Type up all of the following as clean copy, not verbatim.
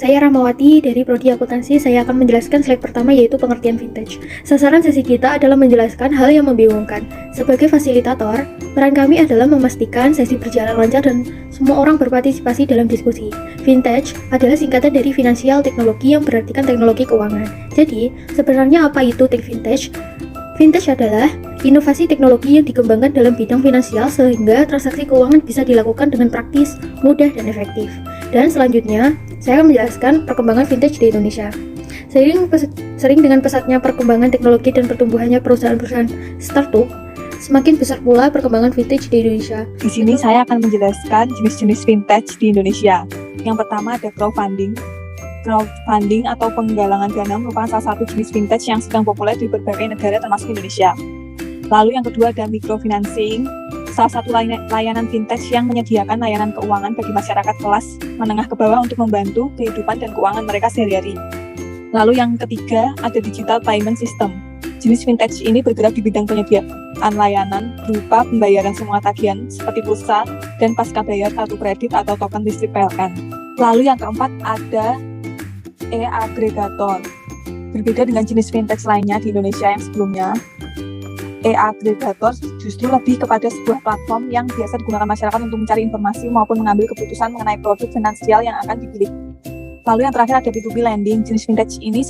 Saya Rahmawati dari Prodi Akuntansi. Saya akan menjelaskan slide pertama, yaitu pengertian vintage. Sasaran sesi kita adalah menjelaskan hal yang membingungkan. Sebagai fasilitator, peran kami adalah memastikan sesi berjalan lancar dan semua orang berpartisipasi dalam diskusi. Vintage adalah singkatan dari finansial teknologi yang berartikan teknologi keuangan. Jadi, sebenarnya apa itu tech vintage? Vintage adalah inovasi teknologi yang dikembangkan dalam bidang finansial sehingga transaksi keuangan bisa dilakukan dengan praktis, mudah, dan efektif. Dan selanjutnya, saya akan menjelaskan perkembangan vintage di Indonesia. Sering dengan pesatnya perkembangan teknologi dan pertumbuhannya perusahaan-perusahaan startup, semakin besar pula perkembangan vintage di Indonesia. Di sini saya akan menjelaskan jenis-jenis vintage di Indonesia. Yang pertama ada crowdfunding. Crowdfunding atau penggalangan dana merupakan salah satu jenis vintage yang sedang populer di berbagai negara termasuk Indonesia. Lalu yang kedua ada microfinancing, salah satu layanan vintage yang menyediakan layanan keuangan bagi masyarakat kelas menengah ke bawah untuk membantu kehidupan dan keuangan mereka sehari-hari. Lalu yang ketiga ada digital payment system. Jenis vintage ini bergerak di bidang penyediaan layanan berupa pembayaran semua tagihan seperti pulsa dan pasca bayar kartu kredit atau token listrik PLN. Lalu yang keempat ada e-aggregator. Berbeda dengan jenis vintage lainnya di Indonesia yang sebelumnya, e-aggregator justru lebih kepada sebuah platform yang biasa digunakan masyarakat untuk mencari informasi maupun mengambil keputusan mengenai produk finansial yang akan dipilih. Lalu yang terakhir ada B2B lending. Jenis vintage ini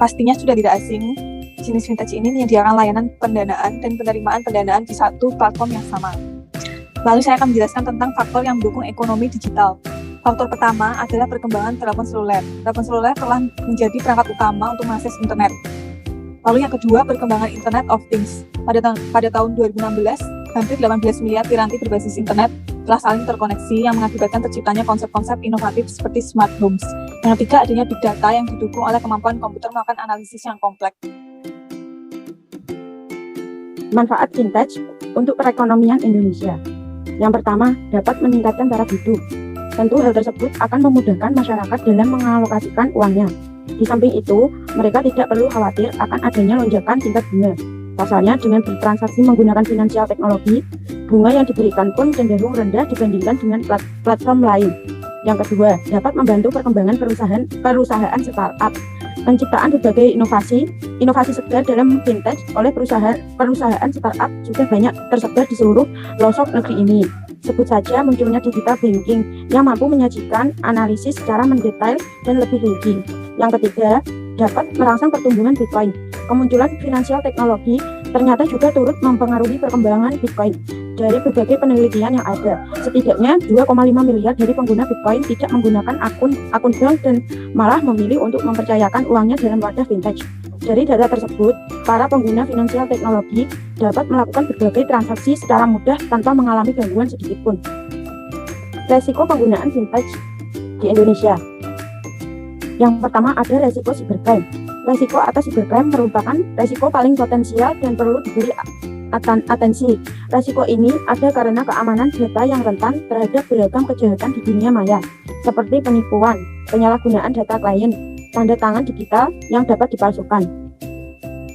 pastinya sudah tidak asing. Jenis vintage ini menyediakan layanan pendanaan dan penerimaan pendanaan di satu platform yang sama. Lalu saya akan menjelaskan tentang faktor yang mendukung ekonomi digital. Faktor pertama adalah perkembangan telepon seluler. Telepon seluler telah menjadi perangkat utama untuk mengakses internet. Lalu yang kedua, perkembangan Internet of Things. Pada tahun 2016, hampir 18 miliar piranti berbasis internet telah saling terkoneksi yang mengakibatkan terciptanya konsep-konsep inovatif seperti smart homes. Yang ketiga, adanya big data yang didukung oleh kemampuan komputer melakukan analisis yang kompleks. Manfaat vintage untuk perekonomian Indonesia. Yang pertama, dapat meningkatkan taraf hidup. Tentu hal tersebut akan memudahkan masyarakat dalam mengalokasikan uangnya. Di samping itu, mereka tidak perlu khawatir akan adanya lonjakan tingkat bunga. Pasalnya, dengan bertransaksi menggunakan finansial teknologi, bunga yang diberikan pun cenderung rendah dibandingkan dengan platform lain. Yang kedua, dapat membantu perkembangan perusahaan startup. Penciptaan berbagai inovasi segar dalam vintage oleh perusahaan startup juga banyak tersebar di seluruh pelosok negeri ini. Sebut saja munculnya digital banking yang mampu menyajikan analisis secara mendetail dan lebih rinci. Yang ketiga, dapat merangsang pertumbuhan Bitcoin. Kemunculan finansial teknologi ternyata juga turut mempengaruhi perkembangan Bitcoin. Dari berbagai penelitian yang ada, setidaknya 2,5 miliar dari pengguna Bitcoin tidak menggunakan akun bank dan malah memilih untuk mempercayakan uangnya dalam wadah vintage. Dari data tersebut, para pengguna finansial teknologi dapat melakukan berbagai transaksi secara mudah tanpa mengalami gangguan sedikitpun. Resiko penggunaan vintage di Indonesia. Yang pertama ada resiko cybercrime. Resiko atas cybercrime merupakan resiko paling potensial dan perlu diberi atensi. Resiko ini ada karena keamanan data yang rentan terhadap beragam kejahatan di dunia maya, seperti penipuan, penyalahgunaan data klien, tanda tangan digital yang dapat dipalsukan.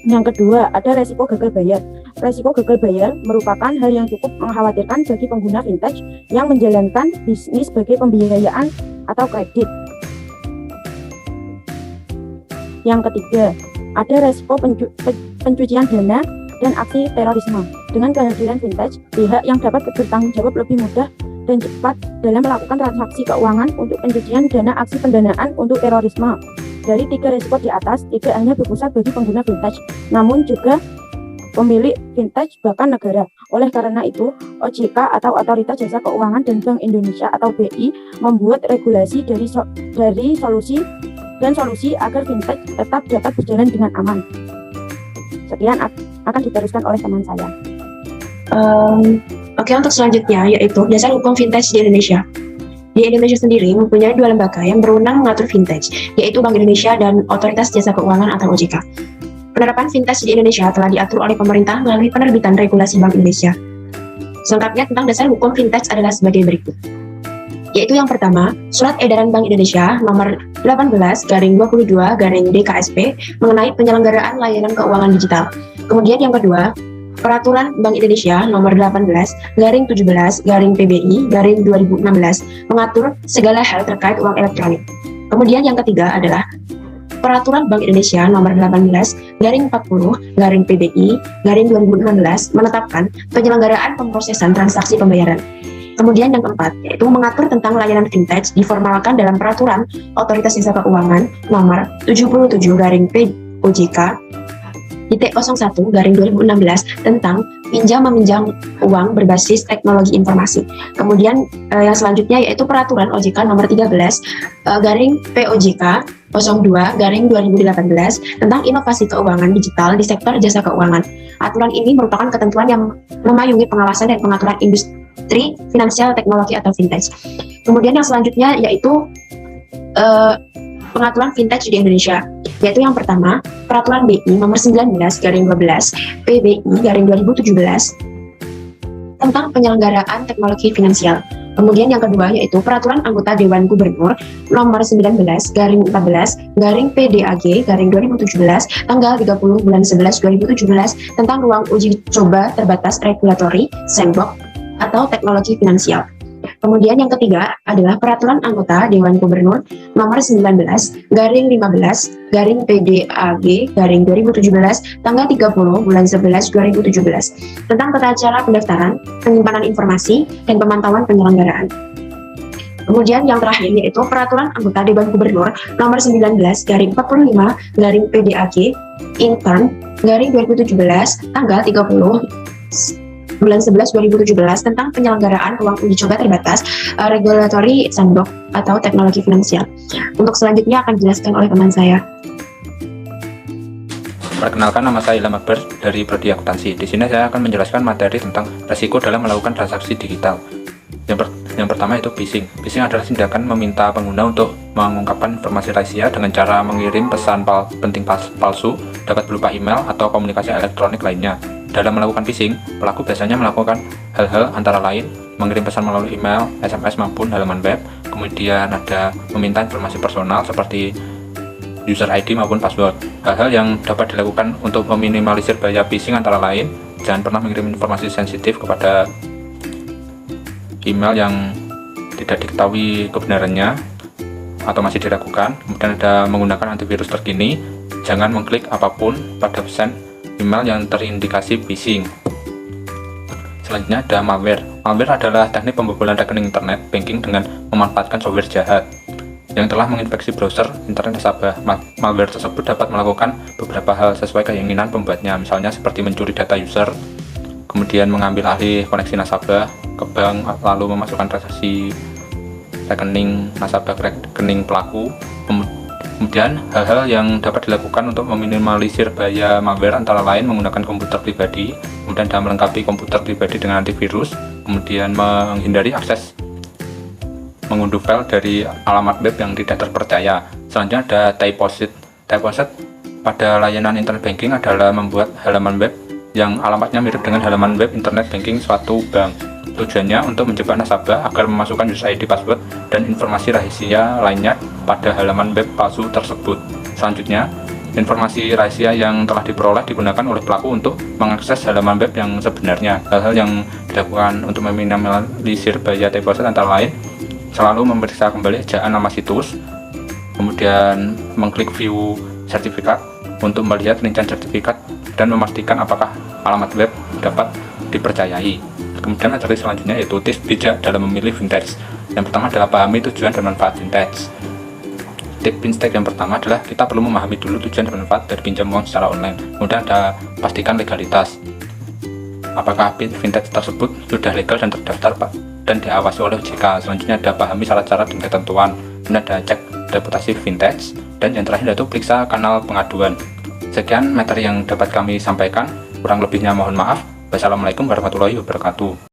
Yang kedua, ada resiko gagal bayar. Resiko gagal bayar merupakan hal yang cukup mengkhawatirkan bagi pengguna vintage yang menjalankan bisnis sebagai pembiayaan atau kredit. Yang ketiga, ada resiko pencucian dana dan aksi terorisme. Dengan kehadiran vintage, pihak yang dapat bertanggung jawab lebih mudah dan cepat dalam melakukan transaksi keuangan untuk pencucian dana aksi pendanaan untuk terorisme. Dari tiga resiko di atas, tidak hanya berpusat bagi pengguna vintage, namun juga pemilik vintage bahkan negara. Oleh karena itu, OJK atau Otoritas Jasa Keuangan dan Bank Indonesia atau BI membuat regulasi dari solusi agar vintage tetap dapat berjalan dengan aman. Sekian akan diteruskan oleh teman saya. Oke, untuk selanjutnya yaitu dasar hukum vintage di Indonesia. Di Indonesia sendiri mempunyai dua lembaga yang berwenang mengatur vintage, yaitu Bank Indonesia dan Otoritas Jasa Keuangan atau OJK. Penerapan vintage di Indonesia telah diatur oleh pemerintah melalui penerbitan regulasi Bank Indonesia. Selengkapnya tentang dasar hukum vintage adalah sebagai berikut. Yaitu yang pertama, Surat Edaran Bank Indonesia nomor 18/22/DKSP mengenai penyelenggaraan layanan keuangan digital. Kemudian yang kedua, Peraturan Bank Indonesia nomor 18/17/PBI/2016 mengatur segala hal terkait uang elektronik. Kemudian yang ketiga adalah Peraturan Bank Indonesia Nomor 18/PBI/2016 menetapkan penyelenggaraan pemrosesan transaksi pembayaran. Kemudian yang keempat, yaitu mengatur tentang layanan fintech diformalkan dalam Peraturan Otoritas Jasa Keuangan Nomor 77/OJK/01/2016 tentang pinjam-meminjam uang berbasis teknologi informasi. Kemudian yang selanjutnya yaitu Peraturan OJK Nomor 13/POJK/02/2018 tentang inovasi keuangan digital di sektor jasa keuangan. Aturan ini merupakan ketentuan yang memayungi pengawasan dan pengaturan industri finansial teknologi atau fintech. Kemudian yang selanjutnya yaitu pengaturan fintech di Indonesia, yaitu yang pertama Peraturan BI Nomor 19/12 PBI/2017 tentang penyelenggaraan teknologi finansial. Kemudian yang kedua yaitu Peraturan Anggota Dewan Gubernur Nomor 19/14/PDAG/2017 tanggal 30 bulan 11 2017 tentang ruang uji coba terbatas regulatory sandbox atau teknologi finansial. Kemudian yang ketiga adalah Peraturan Anggota Dewan Gubernur Nomor 19/PDAG/2017 tanggal 30 bulan 11 2017 tentang tata cara pendaftaran, penyimpanan informasi, dan pemantauan penyelenggaraan. Kemudian yang terakhir yaitu Peraturan Anggota Dewan Gubernur Nomor 19/45/PDAG/Intern/2017 tanggal 30 bulan 11 2017 tentang penyelenggaraan ruang uji coba terbatas regulatory sandbox atau teknologi finansial. Untuk selanjutnya akan dijelaskan oleh teman saya. Perkenalkan, nama saya Ilham Akbar dari Prodi Akuntansi. Di sini saya akan menjelaskan materi tentang resiko dalam melakukan transaksi digital. Yang pertama itu phishing. Phishing adalah tindakan meminta pengguna untuk mengungkapkan informasi rahasia dengan cara mengirim pesan penting palsu, dapat berupa email atau komunikasi elektronik lainnya. Dalam melakukan phishing, pelaku biasanya melakukan hal-hal antara lain mengirim pesan melalui email, SMS maupun halaman web. Kemudian ada meminta informasi personal seperti user ID maupun password. Hal-hal yang dapat dilakukan untuk meminimalisir bahaya phishing antara lain, jangan pernah mengirim informasi sensitif kepada email yang tidak diketahui kebenarannya atau masih diragukan. Kemudian ada menggunakan antivirus terkini, jangan mengklik apapun pada pesan email yang terindikasi phishing. Selanjutnya ada malware. Malware adalah teknik pembobolan rekening internet banking dengan memanfaatkan software jahat yang telah menginfeksi browser internet nasabah. Malware tersebut dapat melakukan beberapa hal sesuai keinginan pembuatnya, misalnya seperti mencuri data user, kemudian mengambil alih koneksi nasabah ke bank, lalu memasukkan transaksi rekening nasabah ke rekening pelaku. Kemudian hal-hal yang dapat dilakukan untuk meminimalisir bahaya malware antara lain menggunakan komputer pribadi, kemudian melengkapi komputer pribadi dengan antivirus, kemudian menghindari akses mengunduh file dari alamat web yang tidak terpercaya. Selanjutnya ada typoset. Typoset pada layanan internet banking adalah membuat halaman web yang alamatnya mirip dengan halaman web internet banking suatu bank. Tujuannya untuk menjebak nasabah agar memasukkan user ID, password, dan informasi rahasia lainnya pada halaman web palsu tersebut. Selanjutnya, informasi rahasia yang telah diperoleh digunakan oleh pelaku untuk mengakses halaman web yang sebenarnya. Hal-hal yang dilakukan untuk meminimalisir bahaya typoset antara lain selalu memeriksa kembali ejaan nama situs, kemudian mengklik view sertifikat untuk melihat rincian sertifikat dan memastikan apakah alamat web dapat dipercayai. Kemudian materi selanjutnya yaitu tips bijak dalam memilih fintech. Yang pertama adalah pahami tujuan dan manfaat fintech. Tips fintech yang pertama adalah kita perlu memahami dulu tujuan dan manfaat dari pinjam uang secara online. Kemudian ada pastikan legalitas. Apakah fintech tersebut sudah legal dan terdaftar dan diawasi oleh OJK. Selanjutnya ada pahami syarat-syarat dan ketentuan. Kemudian ada cek reputasi fintech. Dan yang terakhir yaitu periksa kanal pengaduan. Sekian materi yang dapat kami sampaikan. Kurang lebihnya mohon maaf. Wassalamualaikum warahmatullahi wabarakatuh.